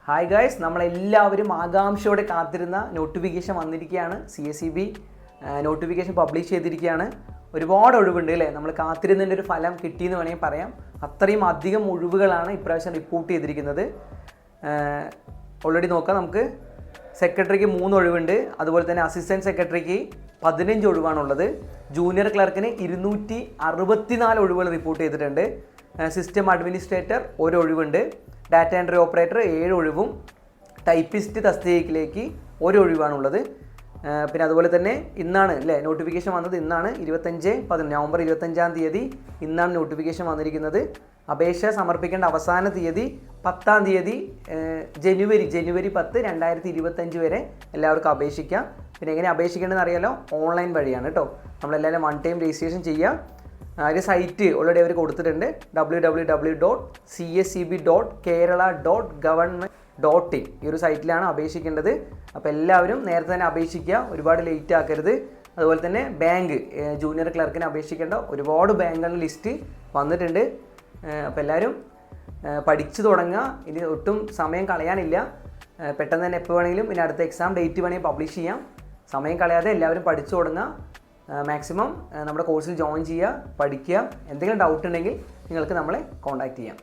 Hi guys, നമ്മളെല്ലാവരും ആകാംക്ഷയോടെ കാത്തിരുന്ന നോട്ടിഫിക്കേഷൻ വന്നിരിക്കുകയാണ്. CSEB നോട്ടിഫിക്കേഷൻ പബ്ലിഷ് ചെയ്തിരിക്കുകയാണ്. ഒരുപാട് ഒഴിവുണ്ട് അല്ലേ? നമ്മൾ കാത്തിരുന്നതിൻ്റെ ഒരു ഫലം കിട്ടിയെന്ന് വേണമെങ്കിൽ പറയാം. അത്രയും അധികം ഒഴിവുകളാണ് ഇപ്രാവശ്യം റിപ്പോർട്ട് ചെയ്തിരിക്കുന്നത്. ഓൾറെഡി നോക്കാം. നമുക്ക് സെക്രട്ടറിക്ക് 3 ഒഴിവുണ്ട്. അതുപോലെ തന്നെ അസിസ്റ്റൻറ്റ് സെക്രട്ടറിക്ക് 15 ഒഴിവാണുള്ളത്. ജൂനിയർ ക്ലർക്കിന് 264 ഒഴിവുകൾ റിപ്പോർട്ട് ചെയ്തിട്ടുണ്ട്. സിസ്റ്റം അഡ്മിനിസ്ട്രേറ്റർ 1 ഒഴിവുണ്ട്. ഡാറ്റ എൻട്രി ഓപ്പറേറ്റർ 7 ഒഴിവും. ടൈപ്പിസ്റ്റ് തസ്തികയിലേക്ക് 1 ഒഴിവാണുള്ളത്. പിന്നെ അതുപോലെ തന്നെ ഇന്നാണ് അല്ലേ നോട്ടിഫിക്കേഷൻ വന്നത്. ഇന്നാണ് നവംബർ 25-ാം തീയതി ഇന്നാണ് നോട്ടിഫിക്കേഷൻ വന്നിരിക്കുന്നത്. അപേക്ഷ സമർപ്പിക്കേണ്ട അവസാന തീയതി 10-ാം തീയതി ജനുവരി 10, 2025 വരെ എല്ലാവർക്കും അപേക്ഷിക്കാം. പിന്നെ എങ്ങനെ അപേക്ഷിക്കേണ്ടതെന്ന് അറിയാലോ, ഓൺലൈൻ വഴിയാണ് കേട്ടോ. നമ്മളെല്ലാവരും 1 ടൈം രജിസ്ട്രേഷൻ ചെയ്യാം. അതിൻ്റെ സൈറ്റ് ഓൾറെഡി അവർ കൊടുത്തിട്ടുണ്ട്. www.cseb.kerala.government.in ഈ ഒരു സൈറ്റിലാണ് അപേക്ഷിക്കേണ്ടത്. അപ്പോൾ എല്ലാവരും നേരത്തെ തന്നെ അപേക്ഷിക്കുക, ഒരുപാട് ലേറ്റ് ആക്കരുത്. അതുപോലെ തന്നെ ബാങ്ക് ജൂനിയർ ക്ലർക്കിന് അപേക്ഷിക്കേണ്ട ഒരുപാട് ബാങ്കുകളുടെ ലിസ്റ്റ് വന്നിട്ടുണ്ട്. അപ്പോൾ എല്ലാവരും പഠിച്ചു തുടങ്ങുക. ഇനി ഒട്ടും സമയം കളയാനില്ല. പെട്ടെന്ന് തന്നെ എപ്പോൾ വേണമെങ്കിലും ഇനി അടുത്ത എക്സാം ഡേറ്റ് വേണമെങ്കിൽ പബ്ലിഷ് ചെയ്യാം. സമയം കളയാതെ എല്ലാവരും പഠിച്ചു തുടങ്ങുക. മാക്സിമം നമ്മുടെ കോഴ്സിൽ ജോയിൻ ചെയ്യുക, പഠിക്കുക. എന്തെങ്കിലും ഡൗട്ട് ഉണ്ടെങ്കിൽ നിങ്ങൾക്ക് നമ്മളെ കോൺടാക്റ്റ് ചെയ്യാം.